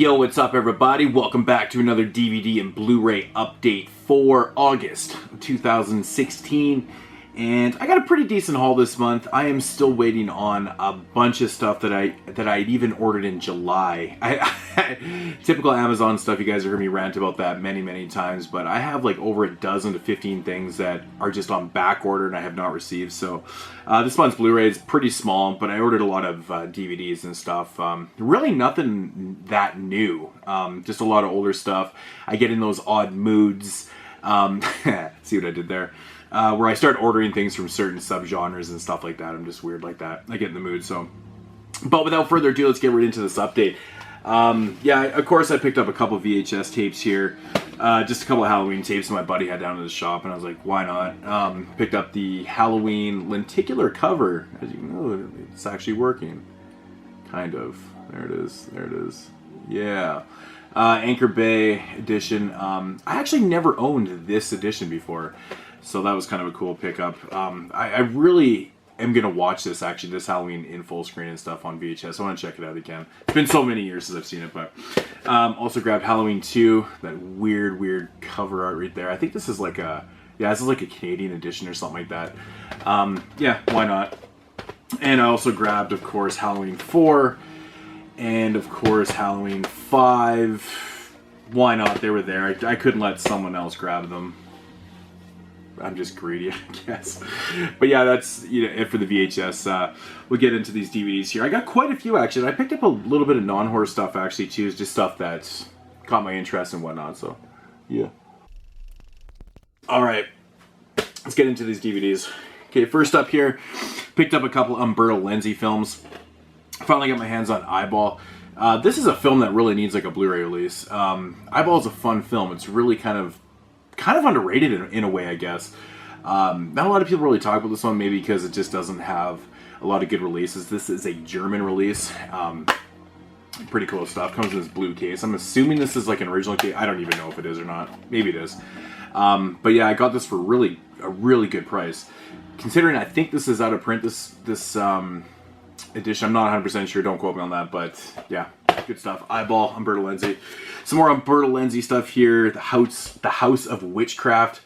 Yo, what's up everybody? Welcome back to another DVD and Blu-ray update for August 2016. And I got a pretty decent haul this month. I am still waiting on a bunch of stuff that I'd even ordered in July. Typical Amazon stuff, you guys have heard me rant about that many times, but I have like over a dozen to 15 things that are just on back order and I have not received. So this month's Blu-ray is pretty small, but I ordered a lot of DVDs and stuff. Really nothing that new, just a lot of older stuff. I get in those odd moods. See what I did there? Where I start ordering things from certain subgenres and stuff like that. I'm just weird like that. I get in the mood, so. But without further ado, let's get right into this update. Yeah, of course I picked up a couple VHS tapes here. Just a couple of Halloween tapes my buddy had down at the shop, and I was like, why not? Picked up the Halloween lenticular cover. As you know, it's actually working. Kind of. There it is. There it is. Yeah. Anchor Bay edition. I actually never owned this edition before. So that was kind of a cool pickup. I really am going to watch this Halloween in full screen and stuff on VHS. I want to check it out again. It's been so many years since I've seen it, but also grabbed Halloween 2, that weird cover art right there. I think this is like a, yeah, this is like a Canadian edition or something like that. Yeah, why not? And I also grabbed, of course, Halloween 4 and, of course, Halloween 5. Why not? They were there. I couldn't let someone else grab them. I'm just greedy, I guess. But yeah, that's it for the VHS. We'll get into these DVDs here. I got quite a few, actually. I picked up a little bit of non-horror stuff, actually, too. Just stuff that caught my interest and whatnot, so yeah. Alright, let's get into these DVDs. Okay, first up here, picked up a couple Umberto Lenzi films. Finally got my hands on Eyeball. This is a film that really needs like a Blu-ray release. Eyeball is a fun film. It's really kind of underrated in a way, I guess. Not a lot of people really talk about this one, maybe because it just doesn't have a lot of good releases. This is a German release. Pretty cool stuff. Comes in this blue case. I'm assuming this is like an original case. I don't even know if it is or not. Maybe it is. But yeah, I got this for a really good price. Considering I think this is out of print, this edition. I'm not 100% sure. Don't quote me on that. But yeah, good stuff. Eyeball, Umberto Lenzi. Some more Umberto Lenzi stuff here. The House of Witchcraft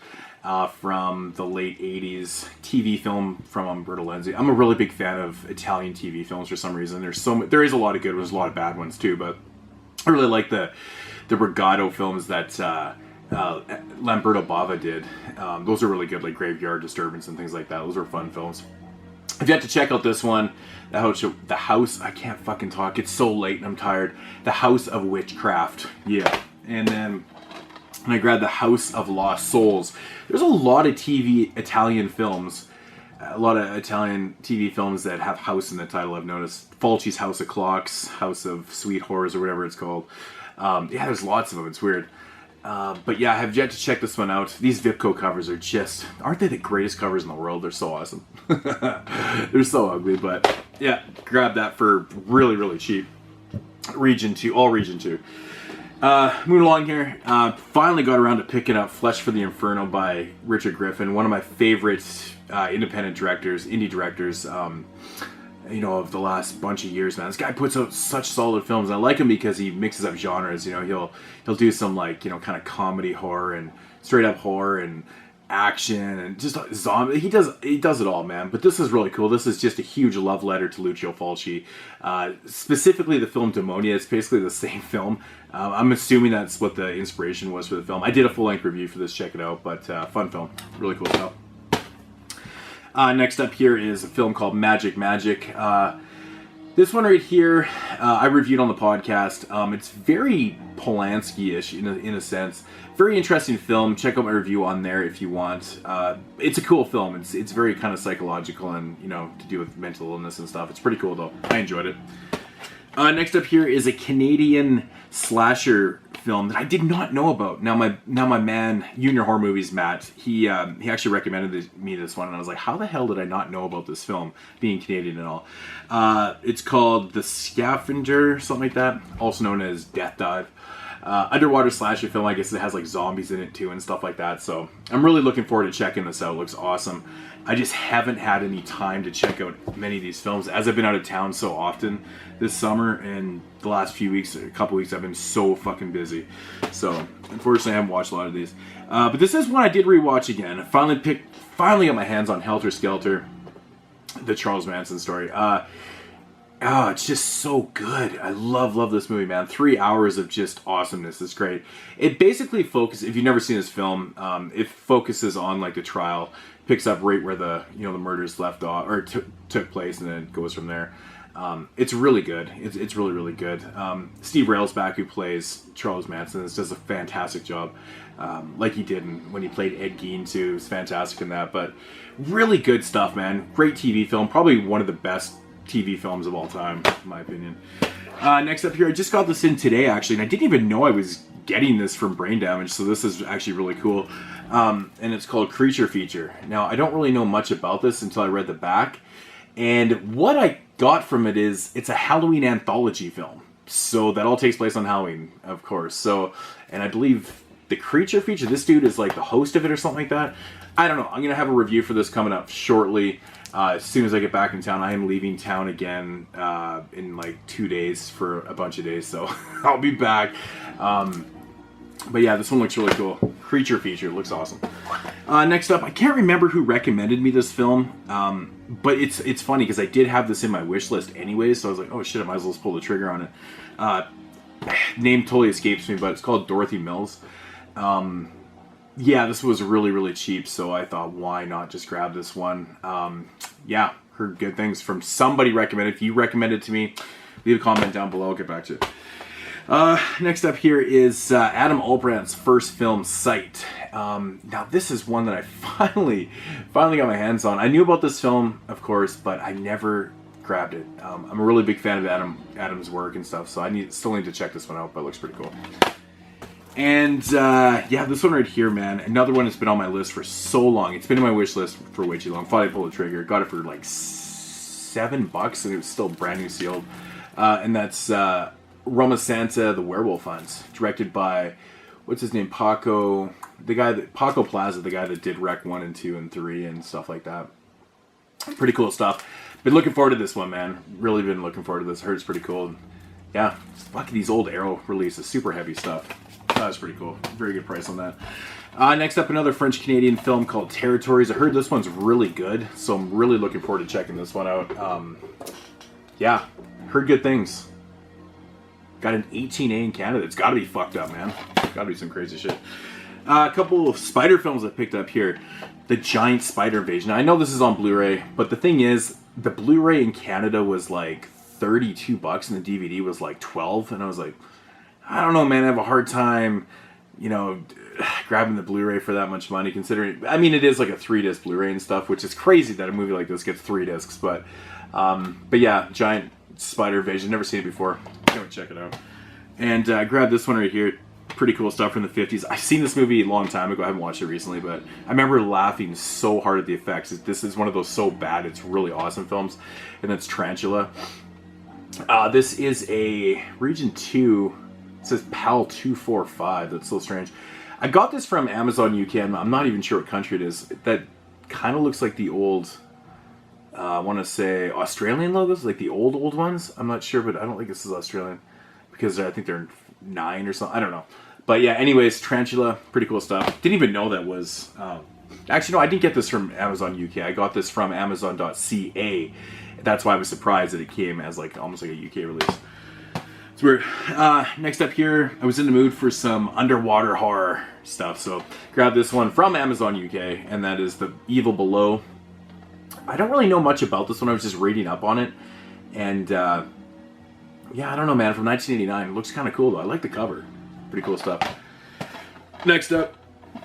from the late 80s. TV film from Umberto Lenzi. I'm a really big fan of Italian TV films for some reason. There is a lot of good ones, a lot of bad ones too, but I really like the Brigado films that Lamberto Bava did. Those are really good, like Graveyard Disturbance and things like that. Those are fun films. If you have to check out this one, the house, I can't fucking talk, it's so late and I'm tired. The House of Witchcraft, yeah. And then I grabbed The House of Lost Souls. There's a lot of Italian films, a lot of Italian TV films that have house in the title, I've noticed. Fulci's House of Clocks, House of Sweet Horrors, or whatever it's called. Yeah, there's lots of them, it's weird. But yeah, I have yet to check this one out. These Vipco covers are just, aren't they the greatest covers in the world? They're so awesome. They're so ugly, but yeah, grab that for really cheap. Region 2, all Region 2. Moving along here, finally got around to picking up Flesh for the Inferno by Richard Griffin, one of my favorite independent directors, indie directors, of the last bunch of years, man. This guy puts out such solid films. I like him because he mixes up genres. He'll do some like, kind of comedy horror and straight up horror and action and just zombie. He does it all, man. But this is really cool. This is just a huge love letter to Lucio Fulci. Specifically the film Demonia. It's basically the same film. I'm assuming that's what the inspiration was for the film. I did a full-length review for this. Check it out. But fun film. Really cool stuff. Next up here is a film called Magic. This one right here, I reviewed on the podcast. It's very Polanski-ish in a sense. Very interesting film. Check out my review on there if you want. It's a cool film. It's very kind of psychological and, to do with mental illness and stuff. It's pretty cool though. I enjoyed it. Next up here is a Canadian slasher film that I did not know about. Now my man, Junior Horror Movies, Matt, he actually recommended me this one, and I was like, how the hell did I not know about this film, being Canadian and all? It's called The Scavenger, something like that, also known as Death Dive. Underwater slasher film. I guess it has like zombies in it too and stuff like that. So I'm really looking forward to checking this out. It looks awesome. I just haven't had any time to check out many of these films as I've been out of town so often this summer, and the last few weeks, a couple weeks, I've been so fucking busy. So unfortunately, I haven't watched a lot of these. But this is one I did rewatch again. I finally got my hands on Helter Skelter, the Charles Manson story. It's just so good. I love this movie, man. 3 hours of just awesomeness. It's great. It basically focuses, if you've never seen this film, it focuses on like the trial, picks up right where the murders left off or took place, and then it goes from there. It's really good. It's really good. Steve Railsback, who plays Charles Manson, does a fantastic job, like he did when he played Ed Gein too. He was fantastic in that. But really good stuff, man. Great TV film. Probably one of the best TV films of all time, in my opinion. Next up here, I just got this in today, actually, and I didn't even know I was getting this from Brain Damage, so this is actually really cool. And it's called Creature Feature. Now, I don't really know much about this until I read the back, and what I got from it is it's a Halloween anthology film. So that all takes place on Halloween, of course. So, and I believe the Creature Feature, this dude is like the host of it or something like that. I don't know. I'm going to have a review for this coming up shortly. As soon as I get back in town. I am leaving town again in like 2 days for a bunch of days, so I'll be back. But yeah, this one looks really cool. Creature Feature looks awesome. Next up, I can't remember who recommended me this film, but it's funny because I did have this in my wish list anyway, so I was like, oh shit, I might as well just pull the trigger on it. Name totally escapes me, but it's called Dorothy Mills. Yeah, this was really cheap, so I thought, why not just grab this one? Yeah, heard good things from somebody recommended. If you recommend it to me, leave a comment down below. I'll get back to it. Next up here is Adam Albrandt's first film, Sight. Now, this is one that I finally got my hands on. I knew about this film, of course, but I never grabbed it. I'm a really big fan of Adam's work and stuff, so I still need to check this one out, but it looks pretty cool. And, yeah, this one right here, man. Another one that's been on my list for so long. It's been in my wish list for way too long. Finally pulled the trigger. Got it for like $7, and it was still brand new sealed. And that's Roma Santa, The Werewolf Hunts. Directed by, what's his name? Paco Plaza, the guy that did Rec 1 and 2 and 3 and stuff like that. Pretty cool stuff. Been looking forward to this one, man. Really been looking forward to this. Heard it's pretty cool. Yeah, fuck these old Arrow releases. Super heavy stuff. That was pretty cool. Very good price on that. Next up, another French-Canadian film called Territories. I heard this one's really good, so I'm really looking forward to checking this one out. Yeah, heard good things. Got an 18A in Canada. It's got to be fucked up, man. Got to be some crazy shit. A couple of spider films I picked up here. The Giant Spider Invasion. Now, I know this is on Blu-ray, but the thing is, the Blu-ray in Canada was like $32 and the DVD was like $12, and I was like, I don't know, man. I have a hard time, grabbing the Blu-ray for that much money, considering, I mean, it is like a 3-disc Blu-ray and stuff, which is crazy that a movie like this gets 3 discs, but yeah, Giant Spider Invasion. Never seen it before. Go check it out. And grab this one right here. Pretty cool stuff from the 50s. I've seen this movie a long time ago. I haven't watched it recently, but I remember laughing so hard at the effects. This is one of those so bad, it's really awesome films, and that's Tarantula. This is a Region 2. It says PAL 245. That's so strange. I got this from Amazon UK. I'm not even sure what country it is. That kind of looks like the old, I want to say Australian logos, like the old ones. I'm not sure, but I don't think this is Australian because I think they're 9 or something. I don't know. But yeah, anyways, Tarantula, pretty cool stuff. Didn't even know that was... actually, no, I didn't get this from Amazon UK. I got this from Amazon.ca. That's why I was surprised that it came as like almost like a UK release. It's weird. Next up here, I was in the mood for some underwater horror stuff, so grab this one from Amazon UK, and that is The Evil Below. I don't really know much about this one. I was just reading up on it, and yeah, I don't know, man. From 1989, it looks kind of cool though. I like the cover. Pretty cool stuff. Next up,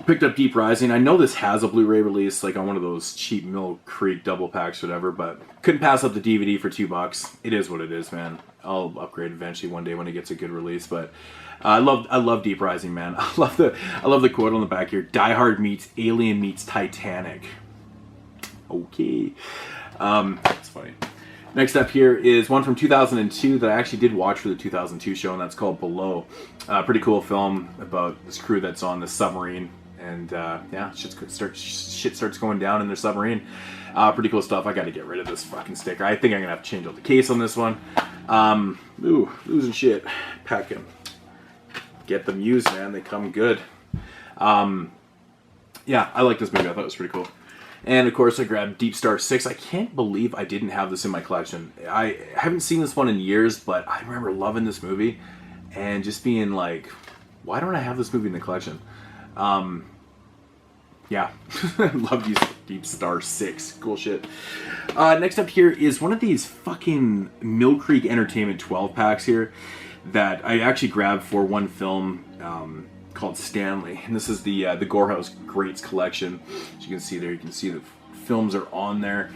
picked up Deep Rising. I know this has a Blu-ray release, like on one of those cheap Mill Creek double packs, whatever, but couldn't pass up the DVD for $2. It is what it is, man. I'll upgrade eventually one day when it gets a good release, but I love Deep Rising, man. I love the quote on the back here: Die Hard meets Alien meets Titanic. Okay, that's funny. Next up here is one from 2002 that I actually did watch for the 2002 show, and that's called Below. Pretty cool film about this crew that's on the submarine, and yeah, shit starts going down in their submarine. Pretty cool stuff. I got to get rid of this fucking sticker. I think I'm gonna have to change out the case on this one. Ooh, losing shit. Pack them. Get them used, man. They come good. Yeah, I like this movie. I thought it was pretty cool. And of course I grabbed Deep Star 6. I can't believe I didn't have this in my collection. I haven't seen this one in years, but I remember loving this movie and just being like, why don't I have this movie in the collection? Yeah, love Deep Star 6. Cool shit. Next up here is one of these fucking Mill Creek Entertainment 12 packs here that I actually grabbed for one film called Stanley, and this is the Gorehouse Greats collection. As you can see there, you can see the films are on there.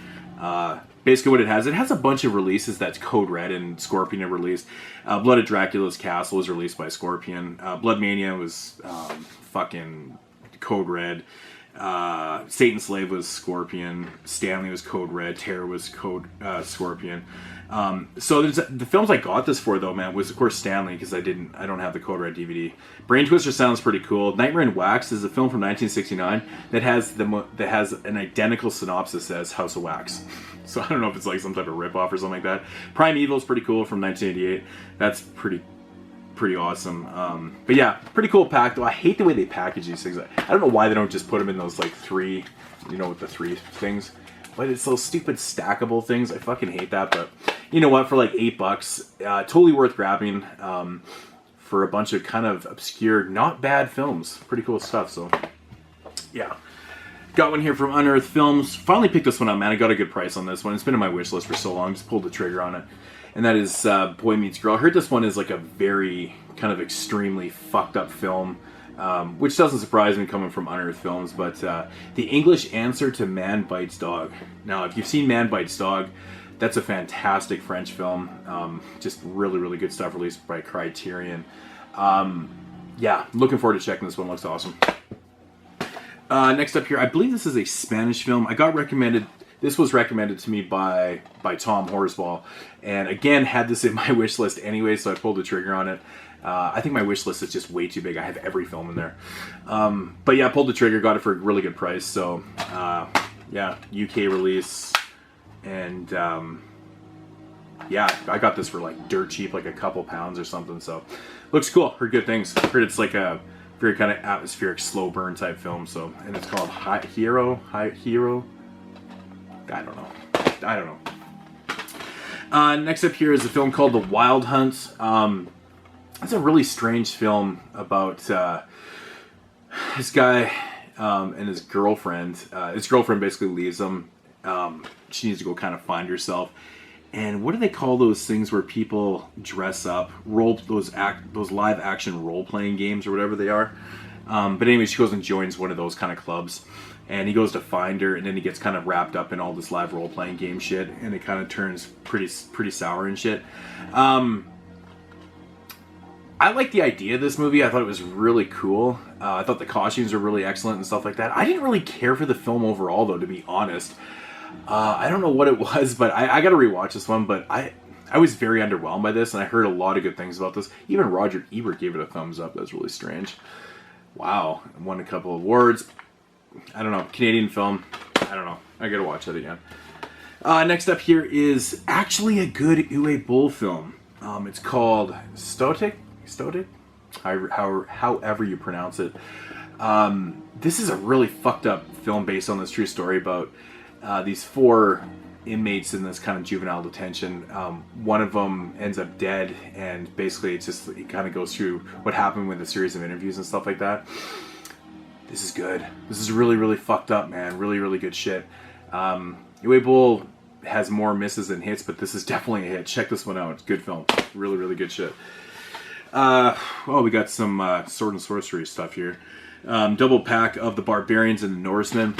Basically what it has a bunch of releases that's Code Red and Scorpion have released. Blood at Dracula's Castle was released by Scorpion. Blood Mania was fucking Code Red. Satan's Slave was Scorpion. Stanley was Code Red. Terror was Scorpion. So the films I got this for though, man, was of course Stanley, because I don't have the Code Red DVD. Brain Twister sounds pretty cool. Nightmare in Wax is a film from 1969 that has an identical synopsis as House of Wax. So I don't know if it's like some type of ripoff or something like that. Primeval is pretty cool from 1988. That's pretty awesome. But yeah, pretty cool pack though. I hate the way they package these things. I don't know why they don't just put them in those like three, you know, with the three things. But it's those stupid stackable things. I fucking hate that. But you know what? For like $8, totally worth grabbing for a bunch of kind of obscure, not bad films. Pretty cool stuff. So yeah. Got one here from Unearthed Films. Finally picked this one up, man. I got a good price on this one. It's been in my wish list for so long. Just pulled the trigger on it. And that is Boy Meets Girl. I heard this one is like a very kind of extremely fucked up film, which doesn't surprise me coming from Unearthed Films, but the English answer to Man Bites Dog. Now, if you've seen Man Bites Dog, that's a fantastic French film. Just really, really good stuff released by Criterion. Yeah, looking forward to checking this one. Looks awesome. Next up here, I believe this is a Spanish film. This was recommended to me by Tom Horsball, and again had this in my wish list anyway, so I pulled the trigger on it. I think my wish list is just way too big. I have every film in there, but yeah, I pulled the trigger, got it for a really good price. So yeah, UK release, and yeah, I got this for like dirt cheap, like a couple pounds or something. So looks cool. Heard good things. Heard it's like a very kind of atmospheric slow burn type film. So, and it's called High Hero. I don't know. Next up here is a film called The Wild Hunt. It's a really strange film about this guy and his girlfriend. His girlfriend basically leaves him. She needs to go kind of find herself. And what do they call those things where people dress up, those live action role playing games or whatever they are? But anyway, she goes and joins one of those kind of clubs. And he goes to find her, and then he gets kind of wrapped up in all this live role-playing game shit, and it kind of turns pretty sour and shit. I like the idea of this movie. I thought it was really cool. I thought the costumes were really excellent and stuff like that. I didn't really care for the film overall, though, to be honest. I don't know what it was, but I got to rewatch this one, but I was very underwhelmed by this, and I heard a lot of good things about this. Even Roger Ebert gave it a thumbs up. That's really strange. Wow. I won a couple of awards. I don't know. Canadian film. I don't know. I gotta watch that again. Next up here is actually a good Uwe Boll film. It's called Stotic? However you pronounce it. This is a really fucked up film based on this true story about these 4 inmates in this kind of juvenile detention. One of them ends up dead, and basically it kind of goes through what happened with a series of interviews and stuff like that. This is good. This is really, really fucked up, man. Really, really good shit. Uwe Boll has more misses than hits, but this is definitely a hit. Check this one out. It's a good film. Really, really good shit. Well, we got some sword and sorcery stuff here. Double pack of the Barbarians and the Norsemen.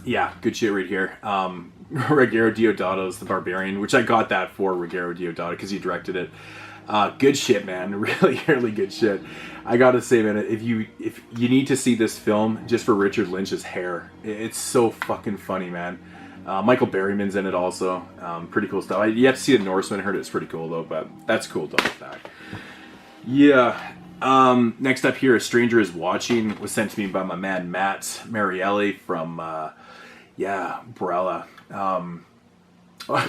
Yeah, good shit right here. Ruggero Deodato's The Barbarian, which I got that for Ruggero Deodato because he directed it. Good shit, man. Really, really good shit. I gotta say, man, if you need to see this film just for Richard Lynch's hair, it's so fucking funny, man. Michael Berryman's in it also. Pretty cool stuff. You have to see The Norseman. I heard it's pretty cool though, but that's cool double back. Yeah. Next up here, A Stranger Is Watching was sent to me by my man Matt Marielli from Borella.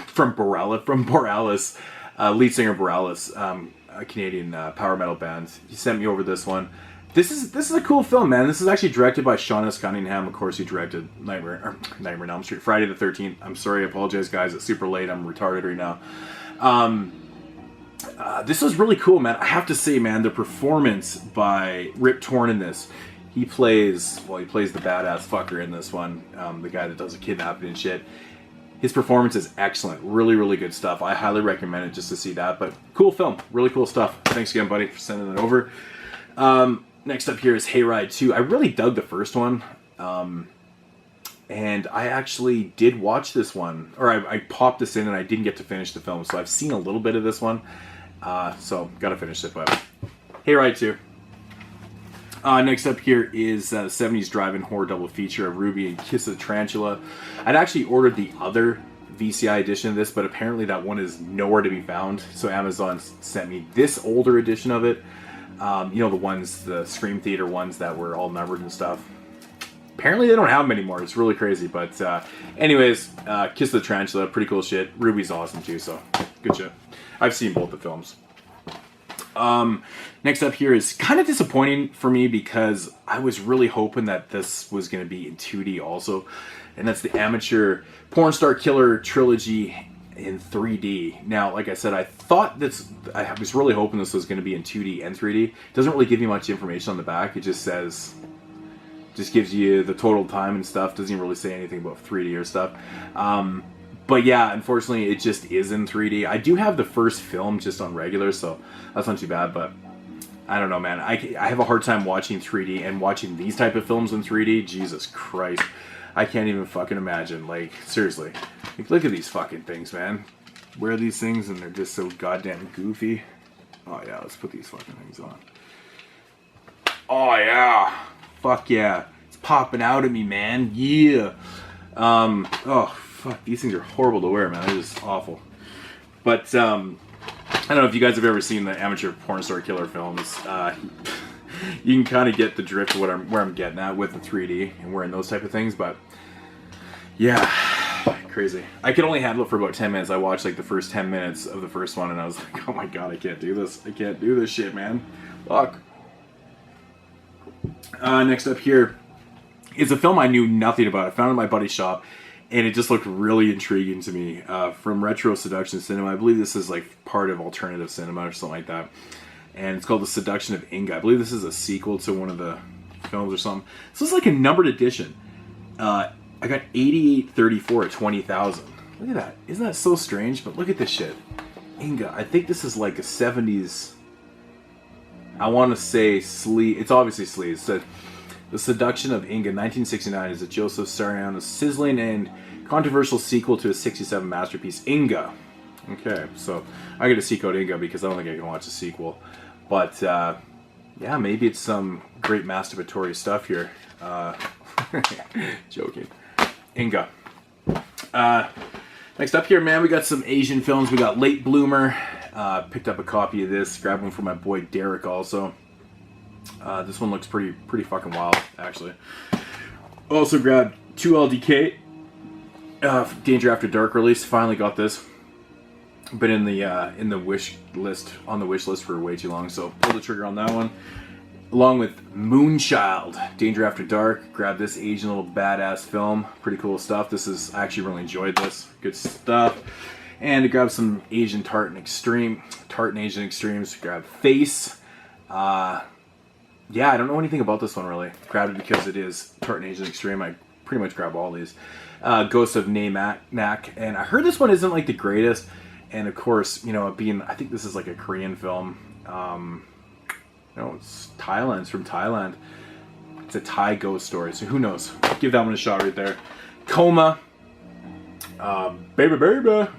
From Borealis, lead singer Borealis, a Canadian power metal band. He sent me over this one. This is a cool film, man. This is actually directed by Sean S. Cunningham. Of course, he directed Nightmare on Elm Street, Friday the 13th. I'm sorry, I apologize, guys. It's super late. I'm retarded right now. This was really cool, man. I have to say, man, the performance by Rip Torn in this. He plays the badass fucker in this one. The guy that does the kidnapping and shit. His performance is excellent. Really, really good stuff. I highly recommend it just to see that. But cool film. Really cool stuff. Thanks again, buddy, for sending it over. Next up here is Hayride 2. I really dug the first one. And I actually did watch this one. Or I popped this in and I didn't get to finish the film. So I've seen a little bit of this one. So gotta finish it. But Hayride 2. Next up here is 70s drive-in horror double feature of Ruby and Kiss of the Tarantula. I'd actually ordered the other VCI edition of this, but apparently that one is nowhere to be found. So Amazon sent me this older edition of it. You know, the Scream Theater ones that were all numbered and stuff. Apparently they don't have them anymore. It's really crazy. But anyways, Kiss of the Tarantula, pretty cool shit. Ruby's awesome too, so good shit. I've seen both the films. Next up here is kind of disappointing for me because I was really hoping that this was going to be in 2D also. And that's the Amateur Porn Star Killer Trilogy in 3D. Now, like I said, I was really hoping this was going to be in 2D and 3D. It doesn't really give you much information on the back. It just gives you the total time and stuff. Doesn't even really say anything about 3D or stuff. But yeah, unfortunately, it just is in 3D. I do have the first film just on regular, so that's not too bad. But I don't know, man. I have a hard time watching 3D and watching these type of films in 3D. Jesus Christ. I can't even fucking imagine. Like, seriously. Like, look at these fucking things, man. Wear these things and they're just so goddamn goofy. Oh, yeah. Let's put these fucking things on. Oh, yeah. Fuck yeah. It's popping out at me, man. Yeah. Oh, fuck. These things are horrible to wear, man. They're just awful. But, I don't know if you guys have ever seen the Amateur Porn Star Killer films. You can kind of get the drift of where I'm getting at with the 3D and wearing those type of things, but yeah, crazy. I could only handle it for about 10 minutes. I watched like the first 10 minutes of the first one and I was like, oh my god, I can't do this. I can't do this shit, man. Fuck. Next up here is a film I knew nothing about. I found it in my buddy's shop and it just looked really intriguing to me. From Retro Seduction Cinema. I believe this is like part of alternative cinema or something like that. And it's called The Seduction of Inga. I believe this is a sequel to one of the films or something. So it's like a numbered edition. I got 8834 at 20,000. Look at that. Isn't that so strange? But look at this shit. Inga. I think this is like a 70s. I want to say sleaze. It's obviously sleaze. So The Seduction of Inga, 1969, is a Joseph Sariano's sizzling and controversial sequel to his 67 masterpiece, Inga. Okay, so I get to seek out Inga because I don't think I can watch the sequel. But, yeah, maybe it's some great masturbatory stuff here. Joking. Inga. Next up here, man, we got some Asian films. We got Late Bloomer. Picked up a copy of this. Grabbed one for my boy Derek also. This one looks pretty fucking wild, actually. Also grabbed 2LDK. Danger After Dark release. Finally got this. Been in the wish list for way too long, so pull the trigger on that one. Along with Moonchild, Danger After Dark. Grab this Asian little badass film. Pretty cool stuff. I actually really enjoyed this. Good stuff. And to grab some Asian Tartan Asian Extremes. Grab Face. Yeah, I don't know anything about this one really. Grabbed it because it is Tartan Asian Extreme. I pretty much grab all these. Ghosts of Nak. And I heard this one isn't like the greatest. And of course, you know, I think this is like a Korean film. No, it's Thailand. It's from Thailand. It's a Thai ghost story. So who knows? Give that one a shot right there. Coma. Baby.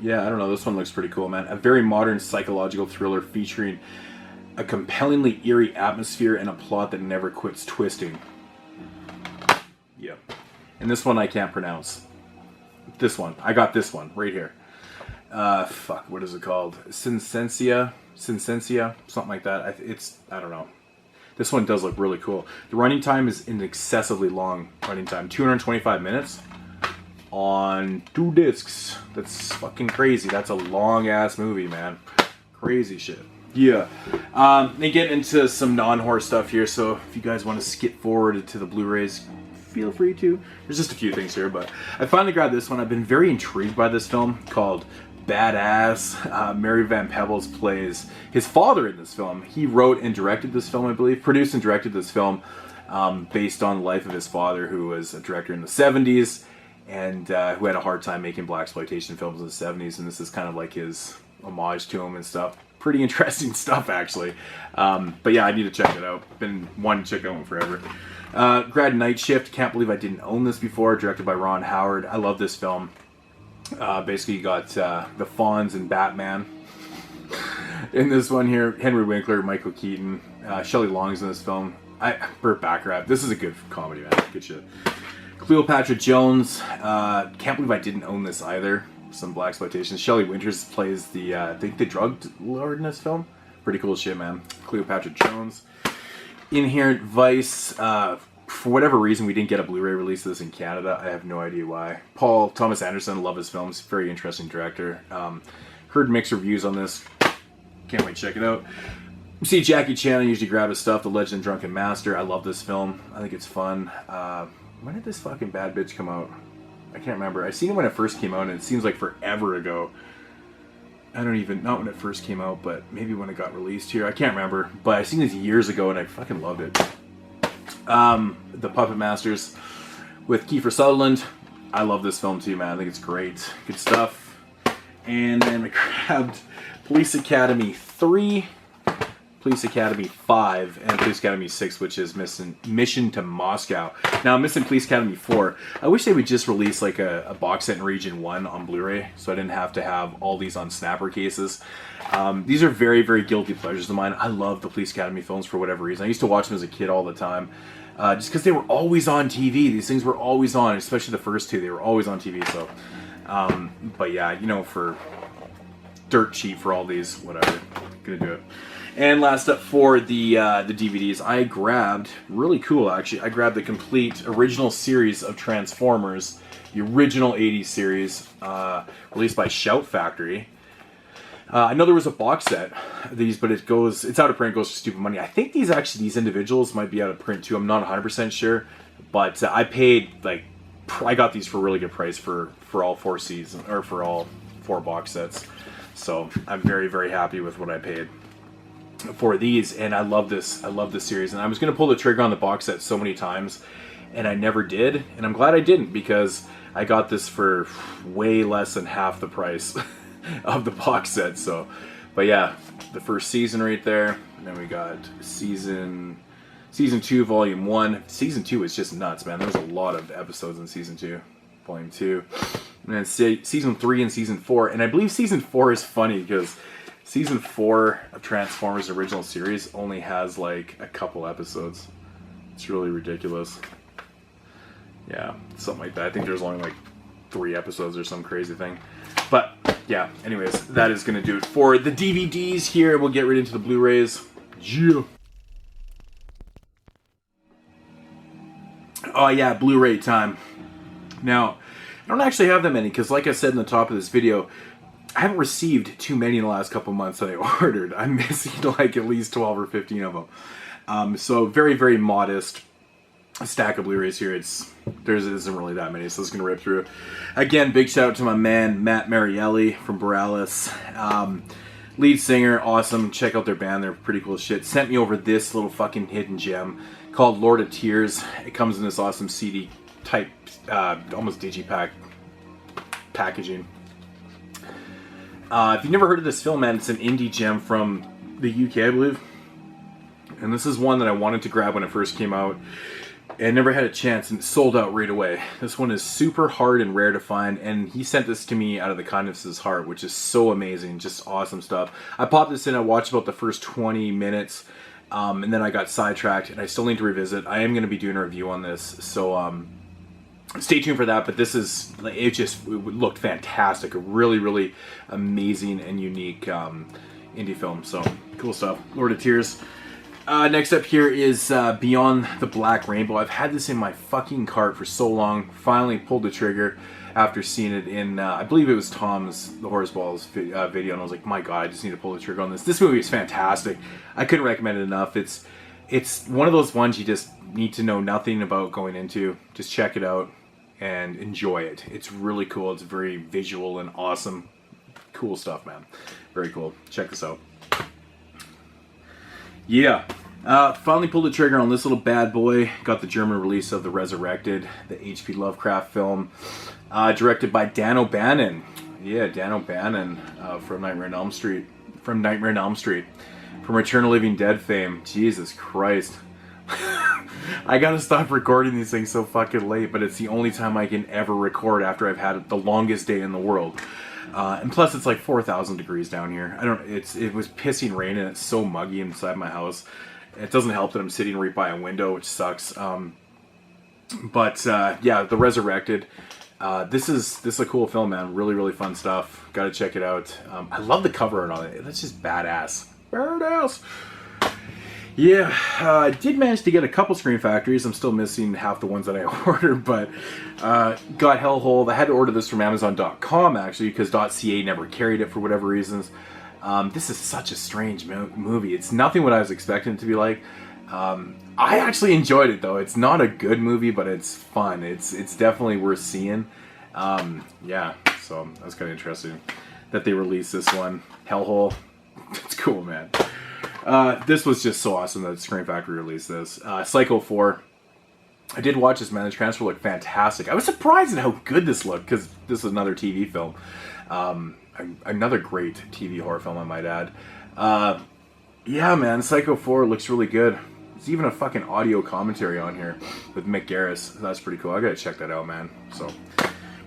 Yeah, I don't know. This one looks pretty cool, man. A very modern psychological thriller featuring a compellingly eerie atmosphere and a plot that never quits twisting. Yep. And this one I can't pronounce. This one. I got this one right here. Fuck, what is it called? Sinsensia, something like that. I don't know. This one does look really cool. The running time is an excessively long running time. 225 minutes on 2 discs. That's fucking crazy. That's a long-ass movie, man. Crazy shit. Yeah. They get into some non-horror stuff here, so if you guys want to skip forward to the Blu-rays, feel free to. There's just a few things here, but I finally grabbed this one. I've been very intrigued by this film called Badass. Mary Van Peebles plays his father in this film. He wrote and directed this film, I believe. Produced and directed this film based on the life of his father, who was a director in the 70s and who had a hard time making blaxploitation films in the 70s, and this is kind of like his homage to him and stuff. Pretty interesting stuff, actually. But yeah, I need to check it out. Been wanting to check it out forever. Grad Night Shift. Can't believe I didn't own this before. Directed by Ron Howard. I love this film. Basically, you got the Fonz and Batman in this one here. Henry Winkler, Michael Keaton, Shelley Long's in this film. Burt Bacharach. This is a good comedy, man. Good shit. Cleopatra Jones. Can't believe I didn't own this either. Some blaxploitation. Shelley Winters plays the I think the drug lord in this film. Pretty cool shit, man. Cleopatra Jones. Inherent Vice. For whatever reason, we didn't get a Blu-ray release of this in Canada. I have no idea why. Paul Thomas Anderson, love his films. Very interesting director. Heard mixed reviews on this. Can't wait to check it out. See Jackie Chan, I usually grab his stuff. The Legend of Drunken Master. I love this film. I think it's fun. When did this fucking bad bitch come out? I can't remember. I seen it when it first came out, and it seems like forever ago. I don't even, not when it first came out, but maybe when it got released here. I can't remember. But I seen this years ago, and I fucking loved it. The Puppet Masters with Kiefer Sutherland. I love this film too, man. I think it's great. Good stuff. And then I grabbed Police Academy 3, Police Academy 5, and Police Academy 6, which is Mission to Moscow. Now, I'm missing Police Academy 4. I wish they would just release like a box set in Region 1 on Blu-ray, so I didn't have to have all these on snapper cases. These are very, very guilty pleasures of mine. I love the Police Academy films for whatever reason. I used to watch them as a kid all the time. Just because they were always on TV. These things were always on, especially the first two. They were always on TV, so... but yeah, you know, for dirt cheap for all these, whatever. Gonna do it. And last up for the DVDs, I grabbed, really cool actually, I grabbed the complete original series of Transformers, the original 80s series, released by Shout Factory. I know there was a box set of these, but it's out of print, goes for stupid money. I think these individuals might be out of print too, I'm not 100% sure, but I paid, like, I got these for a really good price for all 4 seasons, or for all 4 box sets. So I'm very, very happy with what I paid for these, and I love this series. And I was going to pull the trigger on the box set so many times, and I never did. And I'm glad I didn't, because I got this for way less than half the price of the box set. So, but yeah, the first season right there, and then we got Season 2, Volume 1. Season 2 is just nuts, man. There's a lot of episodes in Season 2, Volume 2. And then Season 3 and Season 4. And I believe Season 4 is funny because Season 4 of Transformers original series only has like a couple episodes. It's really ridiculous. Yeah, something like that. I think there's only like 3 episodes or some crazy thing. But yeah, anyways, that is going to do it for the DVDs here. We'll get right into the Blu-rays. Yeah. Oh yeah, Blu-ray time. Now, I don't actually have that many because, like I said in the top of this video, I haven't received too many in the last couple months that I ordered. I'm missing like at least 12 or 15 of them. So very, very modest stack of Blu-rays here. There isn't really that many, so it's gonna rip through. Again, big shout out to my man Matt Marielli from Borealis. Lead singer, awesome. Check out their band, they're pretty cool shit. Sent me over this little fucking hidden gem called Lord of Tears. It comes in this awesome CD type, almost digipack packaging. If you've never heard of this film, man, it's an indie gem from the UK, I believe. And this is one that I wanted to grab when it first came out, and never had a chance, and it sold out right away. This one is super hard and rare to find, and he sent this to me out of the kindness of his heart, which is so amazing, just awesome stuff. I popped this in, I watched about the first 20 minutes, and then I got sidetracked, and I still need to revisit. I am going to be doing a review on this, so stay tuned for that. But this is, it looked fantastic. A really, really amazing and unique indie film. So cool stuff. Lord of Tears. Next up here is Beyond the Black Rainbow. I've had this in my fucking cart for so long. Finally pulled the trigger after seeing it in, I believe it was Tom's The Horse Balls video, and I was like, my god, I just need to pull the trigger on this. This movie is fantastic. I couldn't recommend it enough. It's one of those ones you just need to know nothing about going into. Just check it out and enjoy it. It's really cool. It's very visual and awesome. Cool stuff, man. Very cool. Check this out. Yeah. Finally pulled the trigger on this little bad boy. Got the German release of The Resurrected, the H.P. Lovecraft film. Directed by Dan O'Bannon. Yeah, Dan O'Bannon from Nightmare on Elm Street. From Return of the Living Dead fame. Jesus Christ. I gotta stop recording these things so fucking late, but it's the only time I can ever record after I've had the longest day in the world. And plus it's like 4,000 degrees down here. It was pissing rain and it's so muggy inside my house. It doesn't help that I'm sitting right by a window, which sucks. Yeah, The Resurrected. This is a cool film, man. Really, really fun stuff. Gotta check it out. I love the cover art on it. That's just badass. Badass. Yeah, I did manage to get a couple Scream Factories. I'm still missing half the ones that I ordered, but got Hellhole. I had to order this from Amazon.com, actually, because .ca never carried it for whatever reasons. This is such a strange movie. It's nothing what I was expecting it to be like. I actually enjoyed it, though. It's not a good movie, but it's fun. It's definitely worth seeing. Yeah, so that's kind of interesting that they released this one. Hellhole. It's cool, man. This was just so awesome that Scream Factory released this. Psycho 4. I did watch this, man. The transfer looked fantastic. I was surprised at how good this looked, because this is another TV film. Another great TV horror film, I might add. Yeah, man. Psycho 4 looks really good. There's even a fucking audio commentary on here with Mick Garris. That's pretty cool. I gotta check that out, man. So,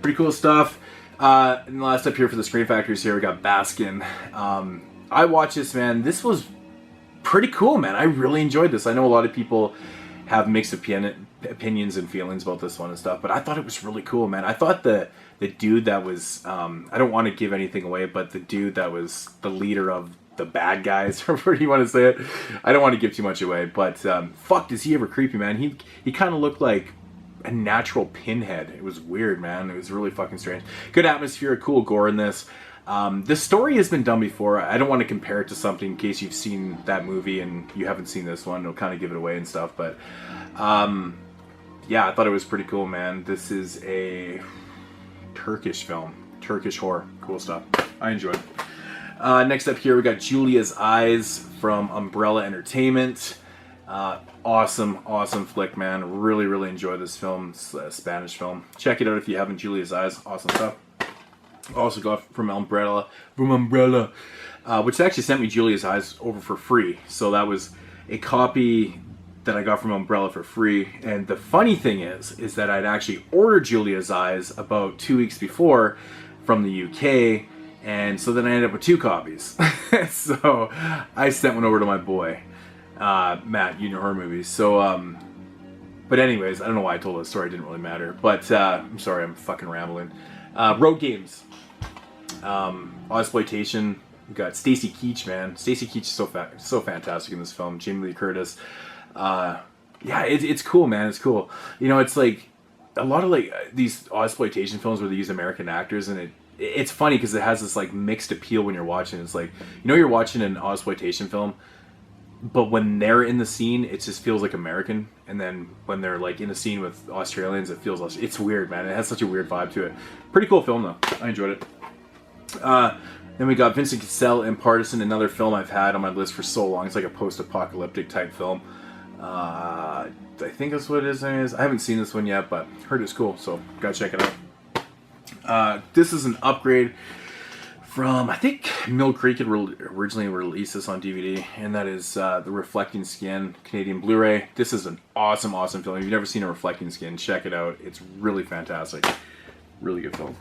pretty cool stuff. And last up here for the Scream Factories here, we got Baskin. I watched this, man. This was pretty cool, man. I really enjoyed this. I know a lot of people have mixed opinions and feelings about this one and stuff, but I thought it was really cool, man. I thought the dude that was, I don't want to give anything away, but the dude that was the leader of the bad guys, or whatever you want to say it, I don't want to give too much away, but fuck, does he ever creepy, man. He kind of looked like a natural Pinhead. It was weird, man. It was really fucking strange. Good atmosphere, cool gore in this. This story has been done before. I don't want to compare it to something in case you've seen that movie and you haven't seen this one. It'll kind of give it away and stuff, but yeah, I thought it was pretty cool, man. This is a Turkish film. Turkish horror. Cool stuff. I enjoyed it. Next up here, we got Julia's Eyes from Umbrella Entertainment. Awesome flick, man. Really, really enjoyed this film. It's a Spanish film. Check it out if you haven't. Julia's Eyes. Awesome stuff. Also got from Umbrella, which actually sent me Julia's Eyes over for free. So that was a copy that I got from Umbrella for free. And the funny thing is that I'd actually ordered Julia's Eyes about 2 weeks before from the UK. And so then I ended up with 2 copies. So I sent one over to my boy, Matt, you know her movies. So, but anyways, I don't know why I told that story. It didn't really matter. But I'm sorry, I'm fucking rambling. Road Games. Exploitation. We got Stacy Keach, man. Stacy Keach is so fantastic in this film. Jamie Lee Curtis. Yeah, it's cool, man. It's cool. You know, it's like a lot of like these exploitation films where they use American actors, and it's funny because it has this like mixed appeal when you're watching. It's like, you know, you're watching an exploitation film, but when they're in the scene, it just feels like American, and then when they're like in the scene with Australians, it feels, it's weird, man. It has such a weird vibe to it. Pretty cool film though. I enjoyed it. Then we got Vincent Cassel in Partisan, another film I've had on my list for so long. It's like a post-apocalyptic type film. I think that's what it is. I haven't seen this one yet, but heard it's cool, so gotta check it out. This is an upgrade from, I think Mill Creek had originally released this on DVD, and that is The Reflecting Skin, Canadian Blu-ray. This is an awesome film. If you've never seen A Reflecting Skin, check it out. It's really fantastic. Really good film.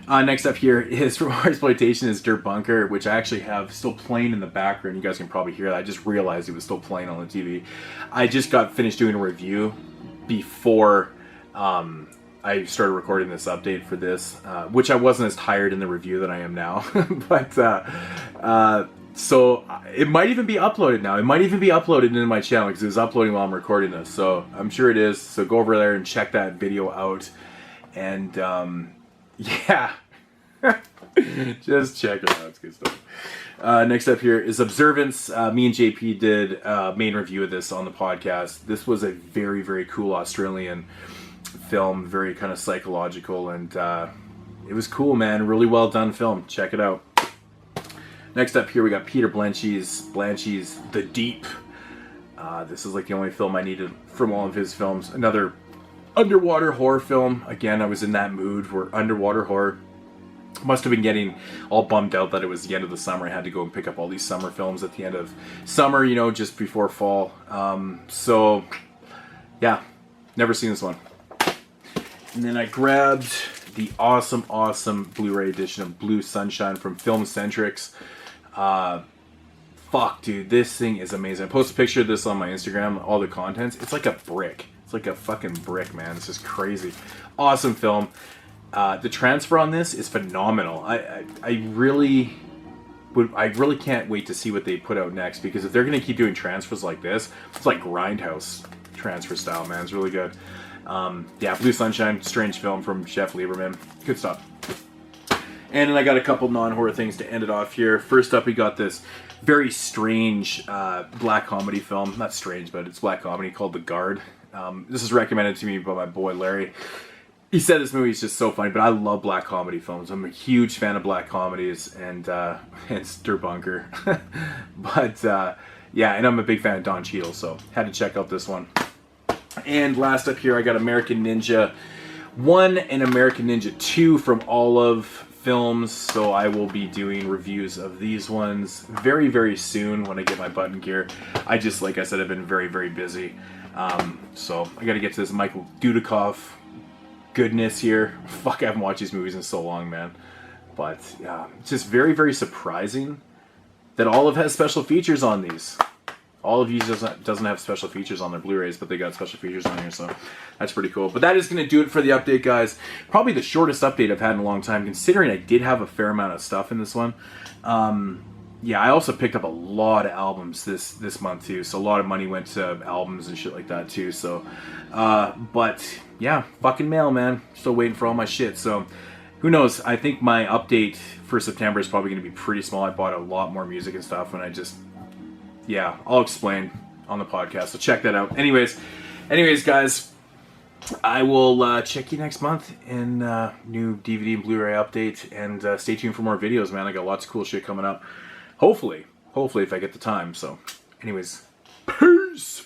Next up here is from Exploitation is Dirt Bunker, which I actually have still playing in the background. You guys can probably hear that. I just realized it was still playing on the TV. I just got finished doing a review before I I started recording this update for this, which I wasn't as tired in the review than I am now. But so it might even be uploaded now. It might even be uploaded into my channel because it was uploading while I'm recording this. So I'm sure it is. So go over there and check that video out. And yeah, just check it out. It's good stuff. Next up here is Observance. Me and JP did a main review of this on the podcast. This was a very, very cool Australian film, very kind of psychological, and it was cool, man. Really well done film. Check it out. Next up here, we got Peter Blanchie's The Deep. This is like the only film I needed from all of his films. Another underwater horror film. Again, I was in that mood for underwater horror. Must have been getting all bummed out that it was the end of the summer. I had to go and pick up all these summer films at the end of summer, you know, just before fall. So, yeah, never seen this one. And then I grabbed the awesome Blu-ray edition of Blue Sunshine from Filmcentrics. Fuck, dude, this thing is amazing. I posted a picture of this on my Instagram, all the contents. It's like a brick. It's like a fucking brick, man. It's just crazy. Awesome film. The transfer on this is phenomenal. I really can't wait to see what they put out next, because if they're going to keep doing transfers like this, it's like Grindhouse transfer style, man. It's really good. Yeah, Blue Sunshine, strange film from Jeff Lieberman. Good stuff. And then I got a couple non-horror things to end it off here. First up, we got this very strange black comedy film. Not strange, but it's black comedy called The Guard. This is recommended to me by my boy Larry. He said this movie is just so funny, but I love black comedy films. I'm a huge fan of black comedies, and it's Der Bunker. But yeah, and I'm a big fan of Don Cheadle, so had to check out this one. And last up here, I got American Ninja 1 and American Ninja 2 from Olive Films. So I will be doing reviews of these ones very, very soon when I get my button gear. I just, like I said, I've been very, very busy. So I got to get to this Michael Dudikoff goodness here. Fuck, I haven't watched these movies in so long, man. But it's just very, very surprising that Olive has special features on these. Olive doesn't have special features on their Blu-rays, but they got special features on here, so that's pretty cool. But that is going to do it for the update, guys. Probably the shortest update I've had in a long time, considering I did have a fair amount of stuff in this one. Yeah, I also picked up a lot of albums this month, too, so a lot of money went to albums and shit like that, too. So, but yeah, fucking mail, man. Still waiting for all my shit, so who knows? I think my update for September is probably going to be pretty small. I bought a lot more music and stuff, and I just... yeah, I'll explain on the podcast, so check that out. Anyways, guys, I will check you next month in new DVD and Blu-ray update, and stay tuned for more videos, man. I got lots of cool shit coming up. Hopefully if I get the time. So, anyways, peace!